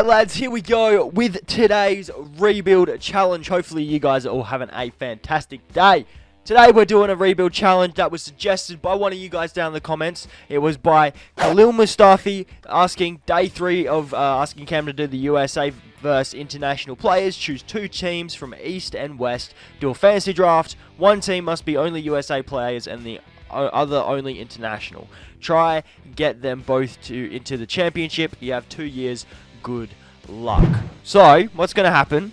Alright lads, here we go with today's rebuild challenge. Hopefully you guys are all having a fantastic day. Today we're doing a rebuild challenge that was suggested by one of you guys down in the comments. It was by Khalil Mustafi asking day 3 of asking Cam to do the USA versus international players. Choose 2 teams from East and West. Do a fantasy draft. One team must be only USA players and the other only international. Try get them both into the championship. You have 2 years. Good luck. So, what's going to happen?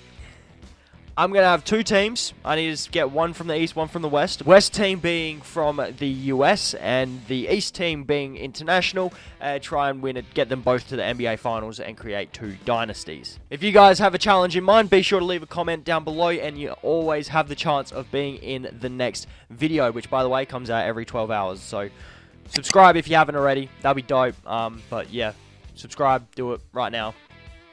I'm going to have 2 teams. I need to get one from the East, one from the West. West team being from the US and the East team being international. Try and win it, get them both to the NBA Finals and create 2 dynasties. If you guys have a challenge in mind, be sure to leave a comment down below and you always have the chance of being in the next video, which by the way comes out every 12 hours. So, subscribe if you haven't already. That'd be dope. But yeah, subscribe. Do it right now.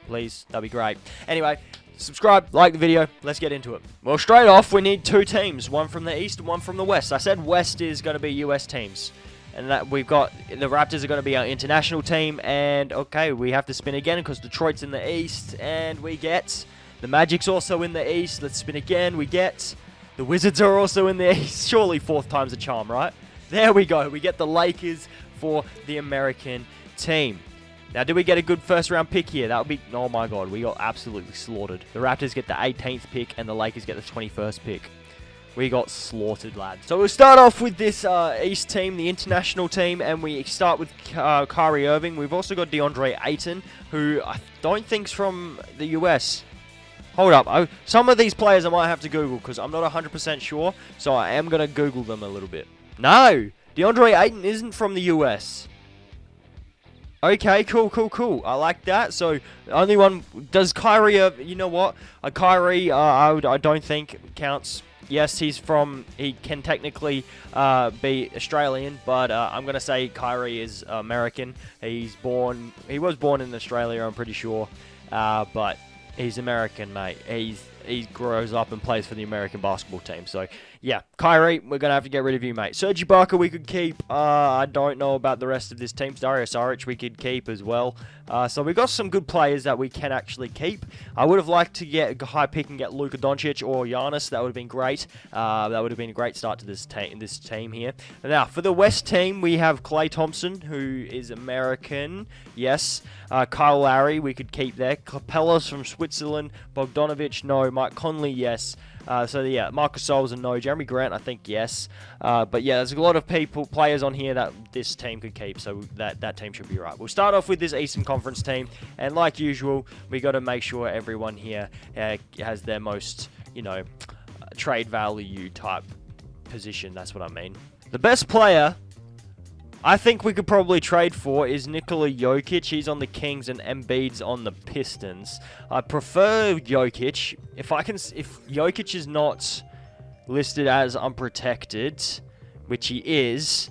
Please. That'd be great. Anyway. Subscribe, like the video, let's get into it. Well, straight off, we need 2 teams. One from the East and one from the West. I said West is going to be US teams. And that we've got, the Raptors are going to be our international team. And, okay, we have to spin again because Detroit's in the East. And we get, the Magic's also in the East. Let's spin again. We get, the Wizards are also in the East. Surely 4th time's a charm, right? There we go. We get the Lakers for the American team. Now, do we get a good first round pick here? That would be, oh my god, we got absolutely slaughtered. The Raptors get the 18th pick and the Lakers get the 21st pick. We got slaughtered, lads. So we'll start off with this East team, the international team, and we start with Kyrie Irving. We've also got DeAndre Ayton, who I don't think's from the US. Hold up. Some of these players I might have to Google because I'm not 100% sure, so I am going to Google them a little bit. No! DeAndre Ayton isn't from the US. Okay, cool. I like that. So, the only one... Does Kyrie... you know what? Kyrie, I don't think counts. Yes, he's from... He can technically be Australian, but I'm going to say Kyrie is American. He was born in Australia, I'm pretty sure. But he's American, mate. He grows up and plays for the American basketball team. So, yeah. Kyrie, we're going to have to get rid of you, mate. Serge Ibaka, we could keep. I don't know about the rest of this team. Dario Saric, we could keep as well. So, we've got some good players that we can actually keep. I would have liked to get a high pick and get Luka Doncic or Giannis. That would have been great. That would have been a great start to this team here. Now, for the West team, we have Klay Thompson, who is American. Yes. Kyle Lowry, we could keep there. Capellas from Switzerland. Bogdanovic, no. Mike Conley, yes. So yeah, Marcus Gasol a no. Jeremy Grant, I think yes. But yeah, there's a lot of players on here that this team could keep, so that team should be right. We'll start off with this Eastern Conference team, and like usual, we got to make sure everyone here has their most, trade value type position. That's what I mean. The best player I think we could probably trade for is Nikola Jokic. He's on the Kings and Embiid's on the Pistons. I prefer Jokic. If Jokic is not listed as unprotected, which he is,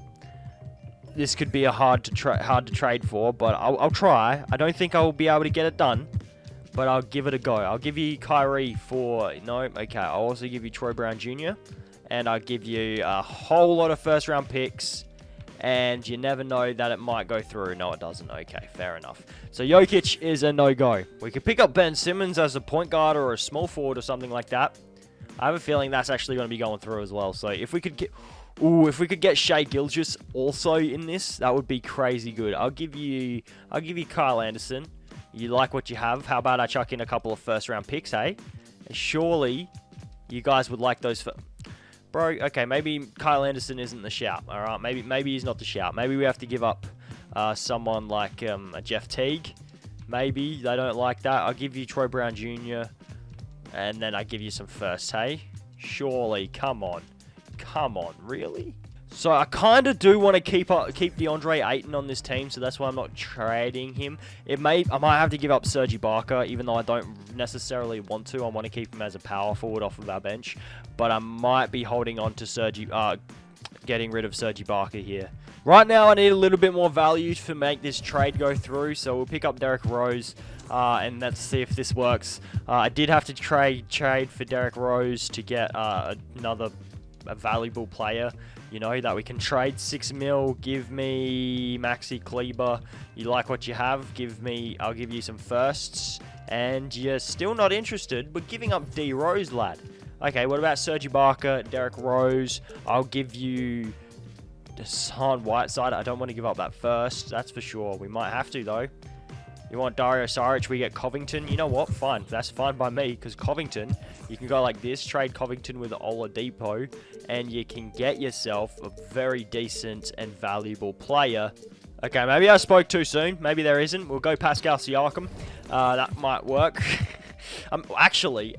this could be a hard to trade for, but I'll try. I don't think I will be able to get it done, but I'll give it a go. I'll give you Kyrie for... No, okay. I'll also give you Troy Brown Jr., and I'll give you a whole lot of first-round picks. And you never know that it might go through. No, it doesn't. Okay, fair enough. So Jokic is a no-go. We could pick up Ben Simmons as a point guard or a small forward or something like that. I have a feeling that's actually going to be going through as well. So if we could get Shai Gilgeous also in this, that would be crazy good. I'll give you Kyle Anderson. You like what you have. How about I chuck in a couple of first-round picks, hey? Surely you guys would like those. Bro, okay, maybe Kyle Anderson isn't the shout, alright? Maybe he's not the shout. Maybe we have to give up someone like a Jeff Teague. Maybe they don't like that. I'll give you Troy Brown Jr., and then I give you some firsts, hey? Surely, come on. Come on, really? So I kind of do want to keep DeAndre Ayton on this team, so that's why I'm not trading him. I might have to give up Serge Ibaka, even though I don't necessarily want to. I want to keep him as a power forward off of our bench, but I might be holding on to getting rid of Serge Ibaka here. Right now, I need a little bit more value to make this trade go through, so we'll pick up Derrick Rose, and let's see if this works. I did have to trade for Derrick Rose to get another valuable player. you know, that we can trade. 6 mil, give me Maxi Kleber. You like what you have, I'll give you some firsts. And you're still not interested, but giving up D Rose, lad. Okay, what about Serge Ibaka, Derrick Rose? I'll give you Hassan Whiteside. I don't want to give up that first, that's for sure. We might have to, though. You want Dario Saric, we get Covington. You know what? Fine. That's fine by me, because Covington, you can go like this, trade Covington with Oladipo, and you can get yourself a very decent and valuable player. Okay, maybe I spoke too soon. Maybe there isn't. We'll go Pascal Siakam. That might work. Actually,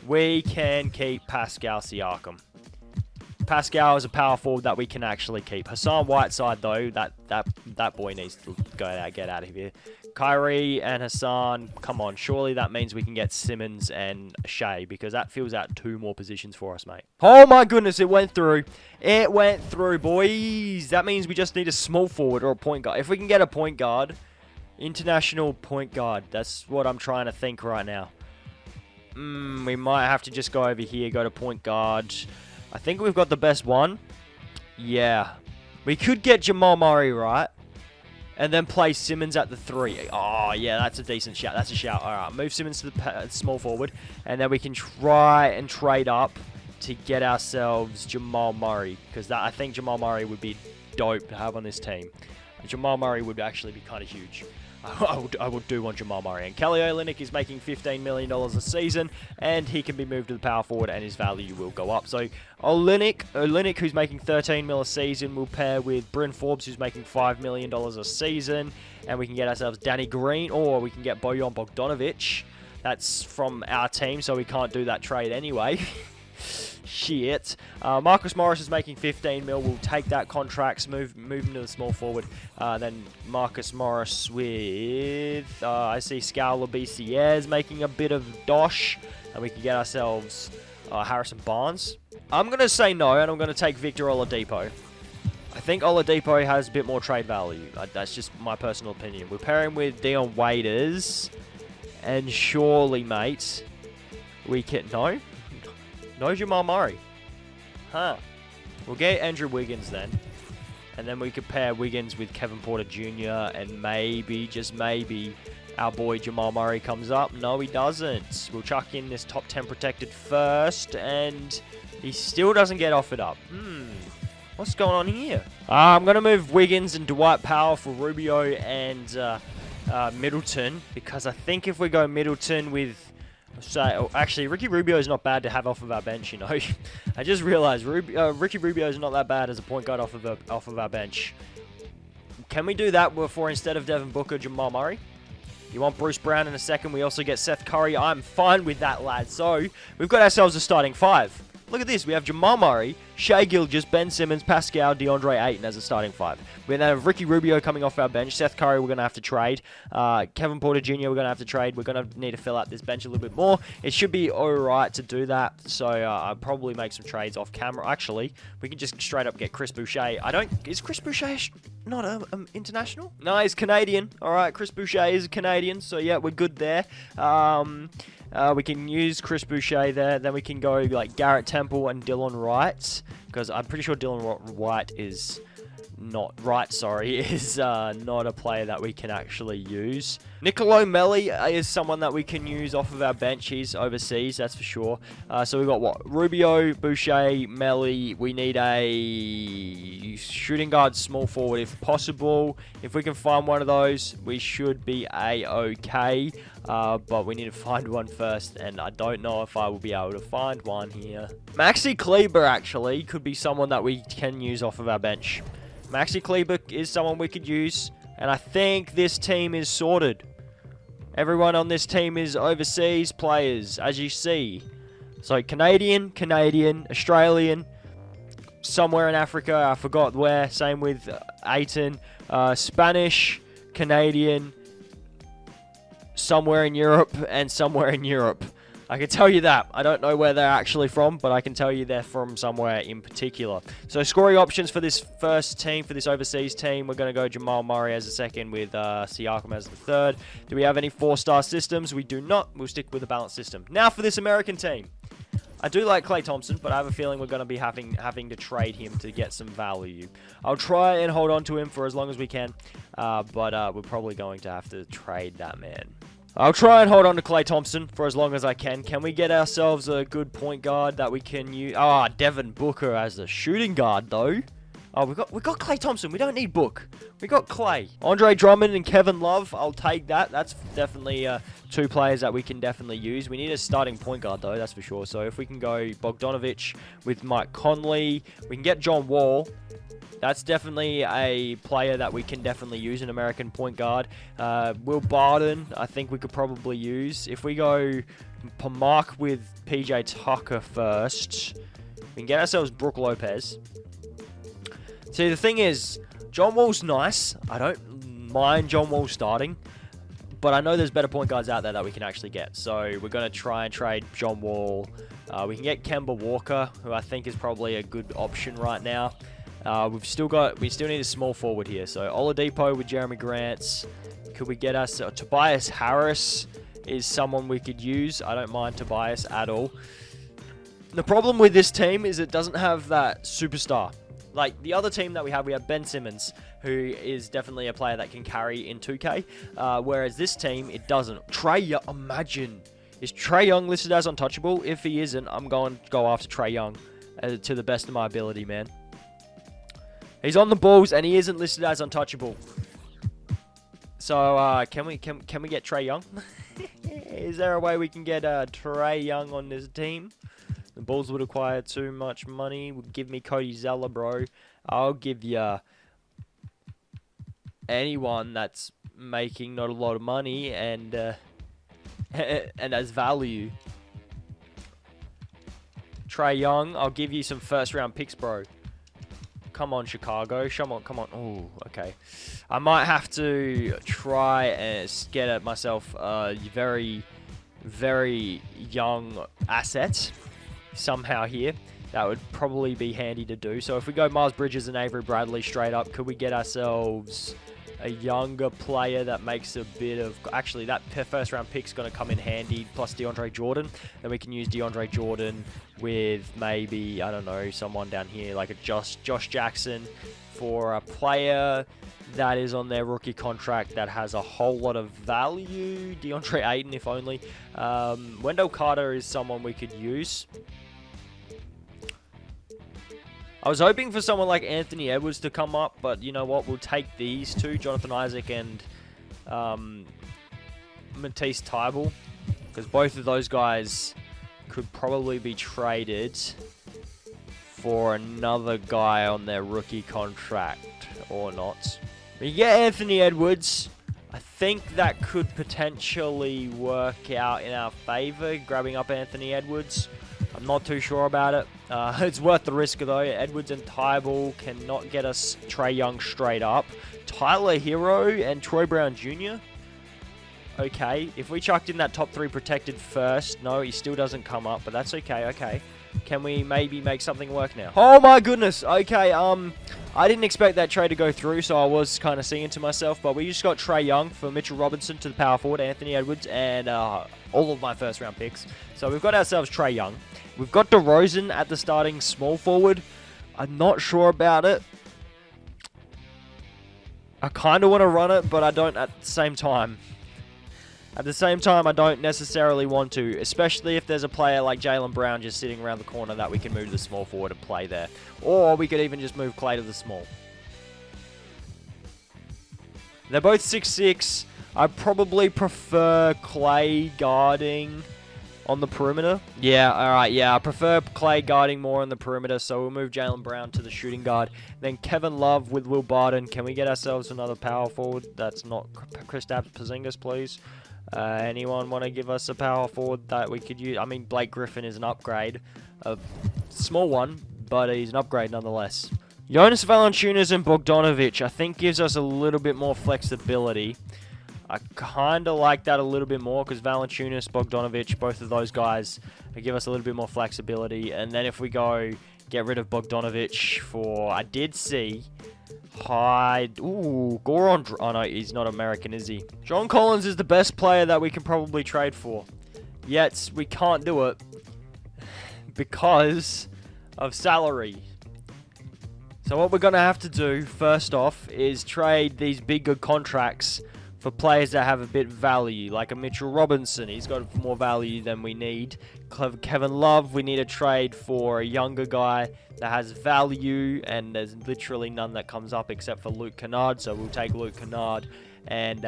we can keep Pascal Siakam. Pascal is a power forward that we can actually keep. Hassan Whiteside, though, that boy needs to get out of here. Kyrie and Hassan, come on. Surely that means we can get Simmons and Shea, because that fills out 2 more positions for us, mate. Oh, my goodness, it went through. It went through, boys. That means we just need a small forward or a point guard. If we can get a point guard, international point guard, that's what I'm trying to think right now. We might have to just go over here, go to point guard. I think we've got the best one. Yeah. We could get Jamal Murray, right? And then play Simmons at the 3. Oh, yeah, that's a decent shout. That's a shout. All right, move Simmons to the small forward. And then we can try and trade up to get ourselves Jamal Murray. Because I think Jamal Murray would be dope to have on this team. Jamal Murray would actually be kind of huge. I would do want Jamal Murray. And Kelly Olynyk is making $15 million a season, and he can be moved to the power forward, and his value will go up. So Olynyk, who's making $13 million a season, will pair with Bryn Forbes, who's making $5 million a season, and we can get ourselves Danny Green, or we can get Bojan Bogdanovic. That's from our team, so we can't do that trade anyway. Shit. Marcus Morris is making 15 mil. We'll take that contract, move him to the small forward. Then Marcus Morris with, I see Scala BCS making a bit of dosh. And we can get ourselves Harrison Barnes. I'm going to say no, and I'm going to take Victor Oladipo. I think Oladipo has a bit more trade value. That's just my personal opinion. We're pairing with Dion Waiters. And surely, mate, we can... No Jamal Murray. Huh. We'll get Andrew Wiggins then. And then we could pair Wiggins with Kevin Porter Jr. And maybe, just maybe, our boy Jamal Murray comes up. No, he doesn't. We'll chuck in this top 10 protected first. And he still doesn't get offered up. What's going on here? I'm going to move Wiggins and Dwight Powell for Rubio and Middleton. Because I think if we go Middleton with... So, actually, Ricky Rubio is not bad to have off of our bench, you know. I just realized Ricky Rubio is not that bad as a point guard off of our bench. Can we do that before, instead of Devin Booker, Jamal Murray? You want Bruce Brown in a second. We also get Seth Curry. I'm fine with that, lad. So, we've got ourselves a starting 5. Look at this. We have Jamal Murray, Shea Gilgeous, Ben Simmons, Pascal, DeAndre Ayton as a starting 5. We then have Ricky Rubio coming off our bench. Seth Curry, we're going to have to trade. Kevin Porter Jr., we're going to have to trade. We're going to need to fill out this bench a little bit more. It should be alright to do that. So, I'll probably make some trades off camera. Actually, we can just straight up get Chris Boucher. Is Chris Boucher not international? No, he's Canadian. Alright, Chris Boucher is a Canadian. So, yeah, we're good there. We can use Chris Boucher there. Then we can go like Garrett Temple and Dylan Wright, because I'm pretty sure Dylan Wright is not a player that we can actually use. Nicolo Melli is someone that we can use off of our bench. He's overseas, that's for sure. So we've got what? Rubio, Boucher, Melli. We need a shooting guard, small forward if possible. If we can find one of those, we should be a-okay. But we need to find one first, and I don't know if I will be able to find one here. Maxi Kleber actually could be someone that we can use off of our bench. Maxi Kleber is someone we could use, and I think this team is sorted. Everyone on this team is overseas players, as you see. So Canadian, Australian, somewhere in Africa, I forgot where. Same with Ayton. Spanish, Canadian, somewhere in Europe, and somewhere in Europe. I can tell you that. I don't know where they're actually from, but I can tell you they're from somewhere in particular. So scoring options for this first team, for this overseas team, we're going to go Jamal Murray as the second with Siakam as the third. Do we have any 4-star systems? We do not. We'll stick with a balanced system. Now for this American team. I do like Klay Thompson, but I have a feeling we're going to be having to trade him to get some value. I'll try and hold on to him for as long as we can, but we're probably going to have to trade that man. I'll try and hold on to Klay Thompson for as long as I can. Can we get ourselves a good point guard that we can use? Ah, Devin Booker as the shooting guard, though. Oh, we got Klay Thompson. We don't need Book. We got Klay. Andre Drummond and Kevin Love. I'll take that. That's definitely two players that we can definitely use. We need a starting point guard, though, that's for sure. So if we can go Bogdanovich with Mike Conley, we can get John Wall. That's definitely a player that we can definitely use, an American point guard. Will Barton, I think we could probably use. If we go Mark with PJ Tucker first, we can get ourselves Brook Lopez. See, the thing is, John Wall's nice. I don't mind John Wall starting, but I know there's better point guards out there that we can actually get. So we're going to try and trade John Wall. We can get Kemba Walker, who I think is probably a good option right now. We still need a small forward here. So Oladipo with Jeremy Grant. Could we get us Tobias Harris is someone we could use. I don't mind Tobias at all. The problem with this team is it doesn't have that superstar. Like the other team that we have Ben Simmons, who is definitely a player that can carry in 2K. Whereas this team, it doesn't. Trae Young, imagine. Is Trae Young listed as untouchable? If he isn't, I'm going to go after Trae Young to the best of my ability, man. He's on the Bulls and he isn't listed as untouchable. So can we get Trae Young? Is there a way we can get Trae Young on this team? The Bulls would acquire too much money. Would give me Cody Zeller, bro. I'll give you anyone that's making not a lot of money and and has value. Trae Young, I'll give you some first round picks, bro. Come on, Chicago. Come on. Oh, okay. I might have to try and get myself a very, very young asset somehow here. That would probably be handy to do. So if we go Miles Bridges and Avery Bradley straight up, could we get ourselves a younger player that makes a bit of... Actually, that first round pick's going to come in handy, plus DeAndre Jordan. Then we can use DeAndre Jordan with maybe, I don't know, someone down here like a Josh Jackson for a player that is on their rookie contract that has a whole lot of value. DeAndre Ayton, if only. Wendell Carter is someone we could use. I was hoping for someone like Anthony Edwards to come up, but you know what? We'll take these two, Jonathan Isaac and Matisse Thybulle, because both of those guys could probably be traded for another guy on their rookie contract, or not. But you get Anthony Edwards. I think that could potentially work out in our favor, grabbing up Anthony Edwards. I'm not too sure about it. It's worth the risk, though. Edwards and Thybulle cannot get us Trae Young straight up. Tyler Hero and Troy Brown Jr. Okay, if we chucked in that top 3 protected first, no, he still doesn't come up, but that's okay. Okay, can we maybe make something work now? Oh my goodness. Okay, I didn't expect that trade to go through, so I was kind of singing to myself, but we just got Trae Young for Mitchell Robinson to the power forward, Anthony Edwards, and all of my first round picks. So we've got ourselves Trae Young. We've got DeRozan at the starting small forward. I'm not sure about it. I kind of want to run it, but I don't at the same time. At the same time, I don't necessarily want to, especially if there's a player like Jaylen Brown just sitting around the corner that we can move to the small forward and play there. Or we could even just move Klay to the small. They're both 6'6". I probably prefer Klay guarding on the perimeter. Yeah, alright, yeah. I prefer Klay guarding more on the perimeter, so we'll move Jaylen Brown to the shooting guard. Then Kevin Love with Will Barton. Can we get ourselves another power forward that's not Kristaps Porzingis, please? Anyone want to give us a power forward that we could use? I mean, Blake Griffin is an upgrade. A small one, but he's an upgrade nonetheless. Jonas Valanciunas and Bogdanovich, I think, gives us a little bit more flexibility. I kind of like that a little bit more because Valanciunas, Bogdanovich, both of those guys give us a little bit more flexibility. And then if we go get rid of Bogdanovich for, I did see, Goran, oh no, he's not American, is he? John Collins is the best player that we can probably trade for. Yet, we can't do it because of salary. So what we're going to have to do, first off, is trade these bigger contracts for players that have a bit of value, like a Mitchell Robinson. He's got more value than we need. Kevin Love, we need a trade for a younger guy that has value, and there's literally none that comes up except for Luke Kennard, so we'll take Luke Kennard. And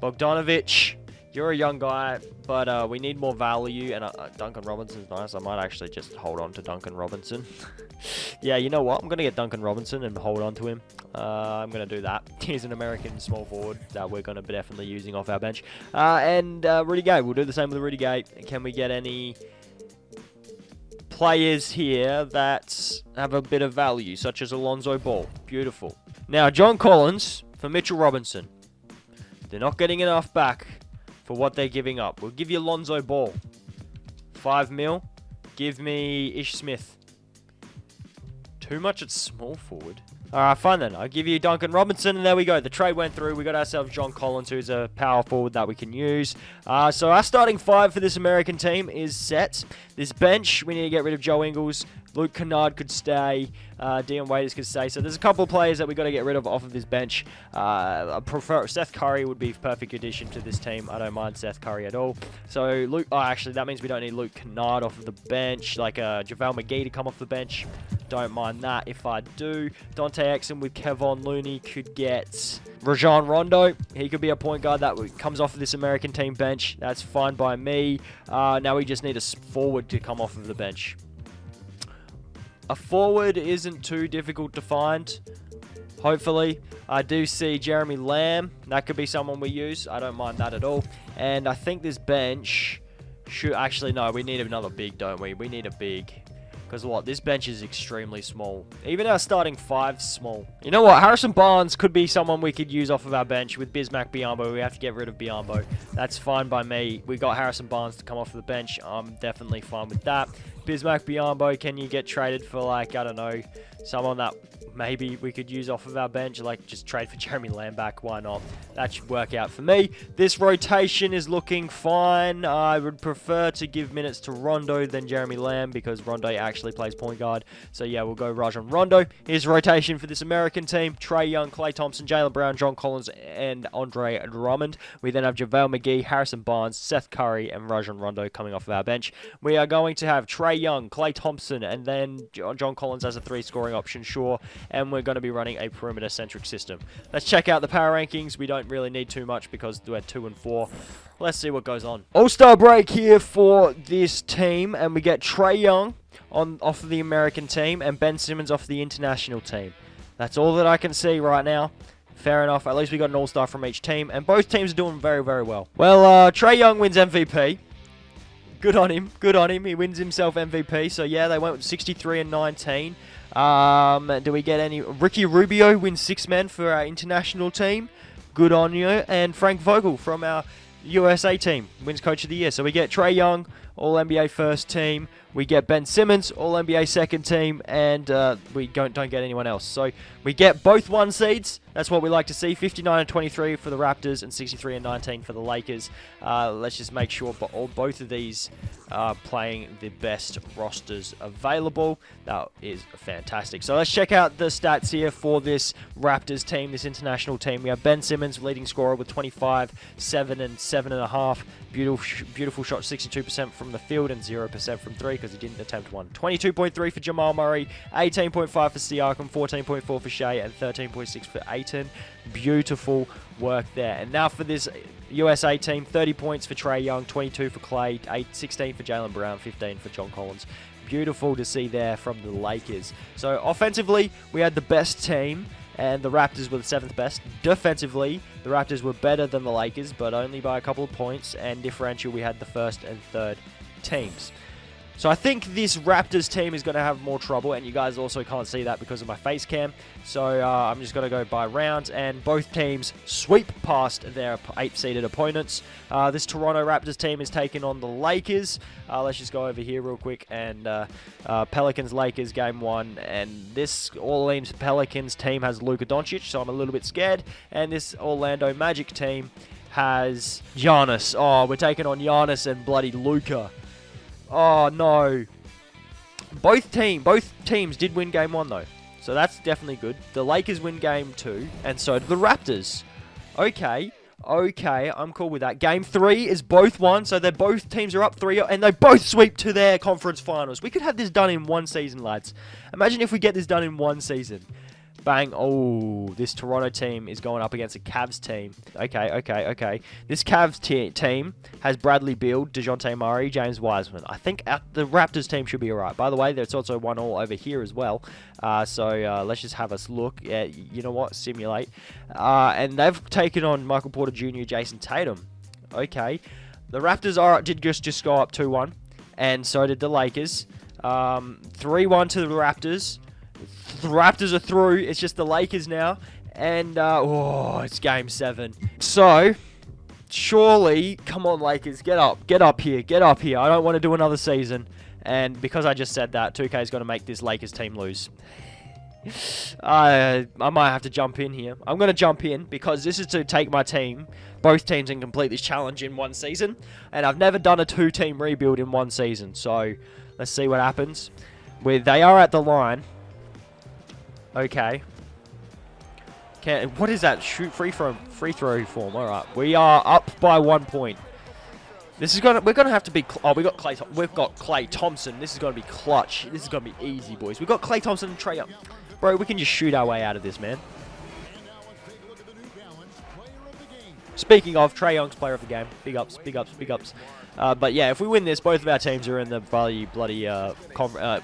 Bogdanovic, you're a young guy, but we need more value, and Duncan Robinson's nice. I might actually just hold on to Duncan Robinson. Yeah, you know what? I'm going to get Duncan Robinson and hold on to him. I'm going to do that. He's an American small forward that we're going to be definitely using off our bench. And Rudy Gay. We'll do the same with Rudy Gay. Can we get any players here that have a bit of value, such as Alonzo Ball? Beautiful. Now, John Collins for Mitchell Robinson. They're not getting enough back for what they're giving up. We'll give you Alonzo Ball. 5 mil. Give me Ish Smith. Too much at small forward. Alright, fine then. I'll give you Duncan Robinson, and there we go. The trade went through. We got ourselves John Collins, who's a power forward that we can use. So our starting 5 for this American team is set. This bench, we need to get rid of Joe Ingles. Luke Kennard could stay. Dion Waiters could stay. So there's a couple of players that we got to get rid of off of this bench. I prefer Seth Curry would be a perfect addition to this team. I don't mind Seth Curry at all. So Luke, actually that means we don't need Luke Kennard off of the bench. Like JaVale McGee to come off the bench. Don't mind that if I do. Dante Exum with Kevon Looney could get Rajon Rondo. He could be a point guard that comes off of this American team bench. That's fine by me. Now we just need a forward to come off of the bench. A forward isn't too difficult to find, hopefully. I do see Jeremy Lamb. That could be someone we use. I don't mind that at all. And I think this bench should... Actually, no, we need another big, don't we? We need a big. Because what? This bench is extremely small. Even our starting 5's small. You know what? Harrison Barnes could be someone we could use off of our bench with Bismack Biyombo. We have to get rid of Biyombo. That's fine by me. We got Harrison Barnes to come off the bench. I'm definitely fine with that. Bismack Biyombo, can you get traded for, like, I don't know, someone that maybe we could use off of our bench? Like, just trade for Jeremy Lamb back. Why not? That should work out for me. This rotation is looking fine. I would prefer to give minutes to Rondo than Jeremy Lamb because Rondo actually plays point guard. So, yeah, we'll go Rajon Rondo. Here's rotation for this American team. Trae Young, Klay Thompson, Jaylen Brown, John Collins, and Andre Drummond. We then have JaVale McGee, Harrison Barnes, Seth Curry, and Rajon Rondo coming off of our bench. We are going to have Trae Young, Klay Thompson, and then John Collins as a 3 scoring option, sure. And we're going to be running a perimeter-centric system. Let's check out the power rankings. We don't really need too much because we're 2 and 4. Let's see what goes on. All-Star break here for this team, and we get Trae Young off of the American team and Ben Simmons off the international team. That's all that I can see right now. Fair enough. At least we got an all-star from each team, and both teams are doing very, very well. Well, Trae Young wins MVP. Good on him. Good on him. He wins himself MVP. So, yeah, they went with 63 and 19. Do we get any... Ricky Rubio wins 6 men for our international team. Good on you. And Frank Vogel from our USA team wins Coach of the Year. So we get Trae Young, All-NBA first team. We get Ben Simmons, All-NBA second team. And we don't get anyone else. So we get both 1 seeds. That's what we like to see. 59 and 23 for the Raptors and 63 and 19 for the Lakers. Let's just make sure both of these are playing the best rosters available. That is fantastic. So let's check out the stats here for this Raptors team, this international team. We have Ben Simmons, leading scorer with 25, 7 and 7.5. Beautiful shot, 62% from the field and 0% from 3 because he didn't attempt one. 22.3 for Jamal Murray, 18.5 for Siakam, 14.4 for Shea, and 13.6 for Ayton. Beautiful work there. And now for this USA team, 30 points for Trae Young, 22 for Klay, 16 for Jaylen Brown, 15 for John Collins. Beautiful to see there from the Lakers. So offensively, we had the best team, and the Raptors were the 7th best. Defensively, the Raptors were better than the Lakers, but only by a couple of points, and differential, we had the 1st and 3rd teams. So I think this Raptors team is going to have more trouble, and you guys also can't see that because of my face cam. So I'm just going to go by round, and both teams sweep past their 8th-seeded opponents. This Toronto Raptors team is taking on the Lakers. Let's just go over here real quick, and Pelicans-Lakers game 1, and this Orleans Pelicans team has Luka Doncic, so I'm a little bit scared, and this Orlando Magic team has Giannis. Oh, we're taking on Giannis and bloody Luka. Oh, no. Both teams did win game 1 though, so that's definitely good. The Lakers win game 2, and so did the Raptors. Okay, I'm cool with that. Game 3 is both won, so they're both teams are up 3, and they both sweep to their conference finals. We could have this done in 1 season, lads. Imagine if we get this done in 1 season. Bang. Oh, this Toronto team is going up against a Cavs team. Okay. This Cavs team has Bradley Beal, DeJounte Murray, James Wiseman. I think the Raptors team should be alright. By the way, there's also 1-1 over here as well. So let's just have us look. You know what? Simulate. And they've taken on Michael Porter Jr., Jason Tatum. Okay. The Raptors did just go up 2-1. And so did the Lakers. 3-1 to the Raptors. The Raptors are through. It's just the Lakers now. And, it's game 7. So, surely, come on, Lakers, get up here. I don't want to do another season. And because I just said that, 2K is going to make this Lakers team lose. I might have to jump in here. I'm going to jump in because this is to take my team, both teams, and complete this challenge in 1 season. And I've never done a 2-team rebuild in 1 season. So, let's see what happens. They are at the line. Okay. What is that? Shoot free throw form. All right. We are up by 1 point. We're gonna have to be. We've got Klay Thompson. This is gonna be clutch. This is gonna be easy, boys. We've got Klay Thompson and Trae Young. Bro, we can just shoot our way out of this, man. Speaking of, Trae Young's player of the game. Big ups. But yeah, if we win this, both of our teams are in the bloody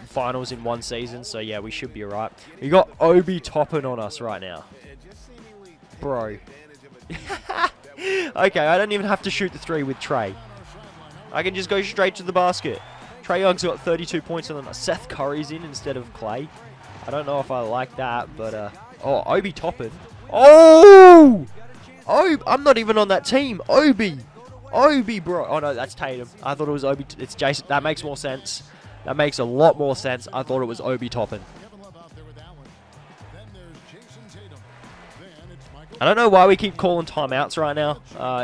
finals in 1 season. So yeah, we should be alright. We got Obi Toppin on us right now. Bro. Okay, I don't even have to shoot the 3 with Trae. I can just go straight to the basket. Trae Young's got 32 points on them. Seth Curry's in instead of Klay. I don't know if I like that, but Obi Toppin. Oh, I'm not even on that team. Obi, bro. Oh, no, that's Tatum. I thought it was Obi. It's Jason. That makes more sense. That makes a lot more sense. I thought it was Obi Toppin. I don't know why we keep calling timeouts right now.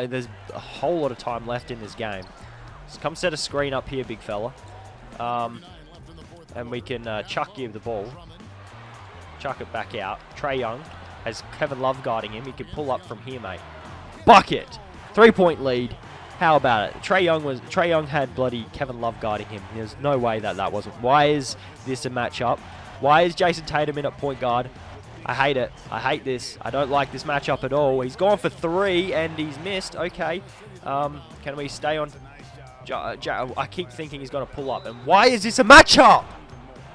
There's a whole lot of time left in this game. So come set a screen up here, big fella. And we can give the ball. Chuck it back out. Trae Young has Kevin Love guarding him. He can pull up from here, mate. Bucket. 3-point lead. How about it? Trae Young had bloody Kevin Love guarding him. There's no way that wasn't. Why is this a matchup? Why is Jason Tatum in at point guard? I hate it. I hate this. I don't like this matchup at all. He's gone for 3 and he's missed. Okay. Can we stay on? I keep thinking he's going to pull up. And why is this a matchup?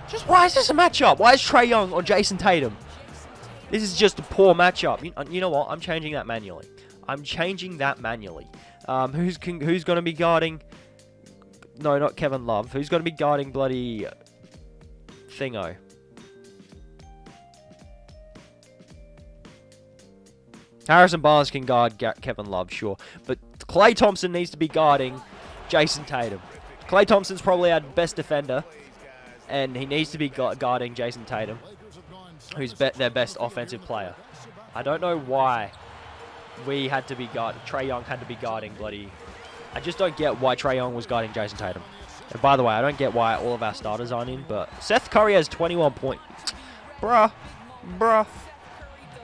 Just why is this a matchup? Why is Trae Young on Jason Tatum? This is just a poor matchup. You know what? I'm changing that manually. Who's going to be guarding? No, not Kevin Love. Who's going to be guarding bloody Thingo? Harrison Barnes can guard Kevin Love, sure. But Klay Thompson needs to be guarding Jason Tatum. Klay Thompson's probably our best defender. And he needs to be guarding Jason Tatum, who's their best offensive player. I don't know why we had to be Trae Young had to be guarding bloody... I just don't get why Trae Young was guarding Jason Tatum. And by the way, I don't get why all of our starters aren't in, but Seth Curry has 21 points. Bruh.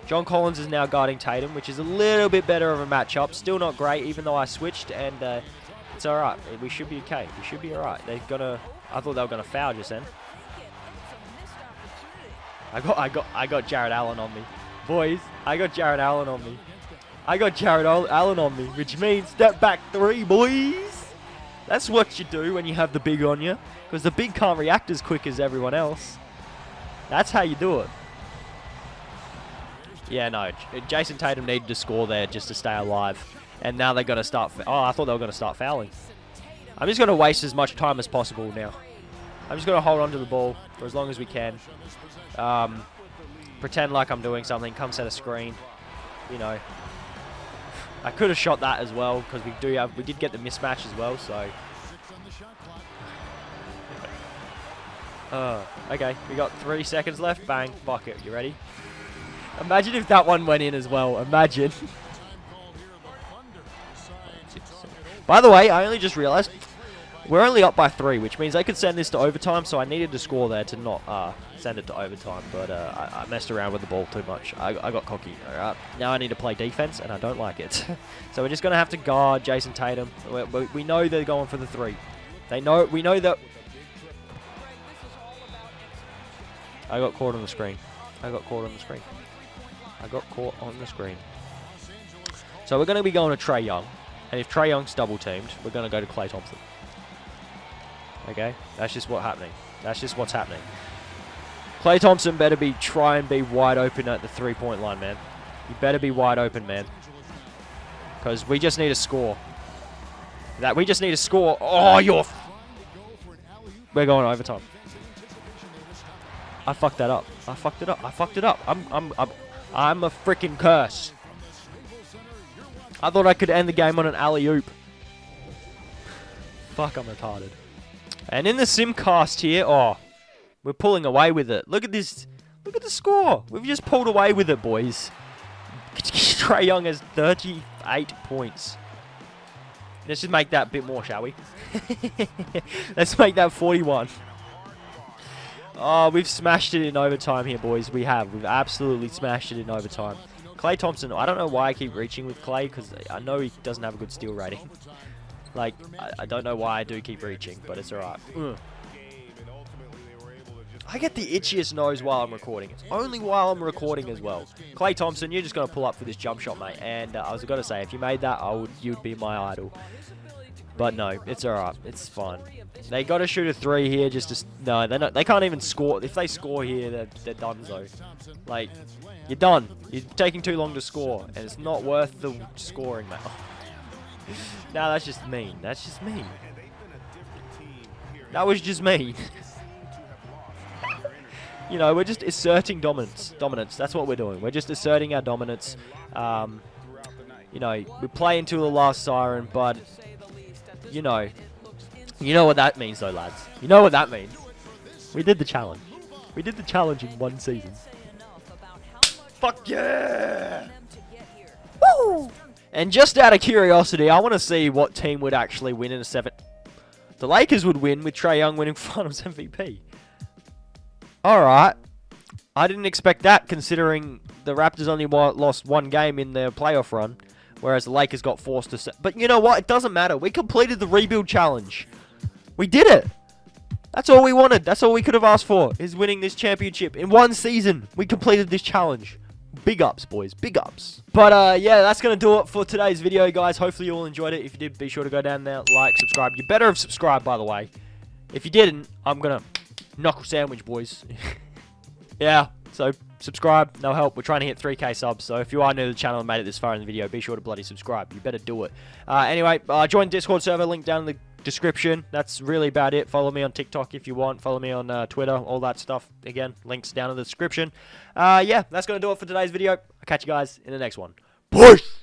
John Collins is now guarding Tatum, which is a little bit better of a matchup. Still not great, even though I switched, and it's alright. We should be okay. We should be alright. I thought they were gonna foul just then. I got Jared Allen on me. Boys, I got Jared Allen on me. Which means step back 3, boys. That's what you do when you have the big on you. Because the big can't react as quick as everyone else. That's how you do it. Yeah, no. Jason Tatum needed to score there just to stay alive. And now they're going to start... I thought they were going to start fouling. I'm just going to waste as much time as possible now. I'm just going to hold on to the ball for as long as we can. Pretend like I'm doing something. Come set a screen. You know. I could have shot that as well because we did get the mismatch as well. So. Okay. We got 3 seconds left. Bang. Bucket. You ready? Imagine if that one went in as well. Imagine. By the way, I only just realized We're only up by 3, which means they could send this to overtime, so I needed to score there to not send it to overtime, but I messed around with the ball too much. I got cocky. Alright, now I need to play defense, and I don't like it. So we're just going to have to guard Jason Tatum. We know they're going for the 3. We know that... I got caught on the screen. I got caught on the screen. So we're going to be going to Trae Young, and if Trae Young's double teamed, we're going to go to Klay Thompson. Okay, that's just what's happening. Klay Thompson better try and be wide open at the 3-point line, man. You better be wide open, man. Because we just need a score. Oh, we're going overtime. I fucked that up. I fucked it up. I'm a freaking curse. I thought I could end the game on an alley-oop. Fuck, I'm retarded. And in the simcast here, oh, we're pulling away with it. Look at this. Look at the score. We've just pulled away with it, boys. Trae Young has 38 points. Let's just make that a bit more, shall we? Let's make that 41. Oh, we've smashed it in overtime here, boys. We have. We've absolutely smashed it in overtime. Klay Thompson, I don't know why I keep reaching with Klay, because I know he doesn't have a good steal rating. Like, I don't know why I do keep reaching, but it's alright. I get the itchiest nose while I'm recording. It's only while I'm recording as well. Klay Thompson, you're just going to pull up for this jump shot, mate. And I was going to say, if you made that, you'd be my idol. But no, it's alright. It's fine. They got to shoot a 3 here just to... No, they can't even score. If they score here, they're done, though. Like, you're done. You're taking too long to score. And it's not worth the scoring, mate. No, that's just mean. That's just mean. That was just mean. You know, we're just asserting dominance. That's what we're doing. We're just asserting our dominance. You know, we play until the last siren, but... You know what that means, though, lads. You know what that means. We did the challenge. We did the challenge in 1 season. Fuck yeah! Woo! And just out of curiosity, I want to see what team would actually win in a 7. The Lakers would win with Trae Young winning Finals MVP. Alright. I didn't expect that, considering the Raptors only lost 1 game in their playoff run. Whereas the Lakers got forced to... But you know what? It doesn't matter. We completed the rebuild challenge. We did it. That's all we wanted. That's all we could have asked for, is winning this championship. In 1 season, we completed this challenge. Big ups, boys. Big ups. But, yeah, that's going to do it for today's video, guys. Hopefully you all enjoyed it. If you did, be sure to go down there, like, subscribe. You better have subscribed, by the way. If you didn't, I'm going to knuckle sandwich, boys. Yeah, so subscribe. No help. We're trying to hit 3k subs. So if you are new to the channel and made it this far in the video, be sure to bloody subscribe. You better do it. Anyway, join Discord server. Link down in the description. That's really about it. Follow me on TikTok if you want. Follow me on Twitter. All that stuff. Again, links down in the description. Yeah, that's going to do it for today's video. I'll catch you guys in the next one. Peace!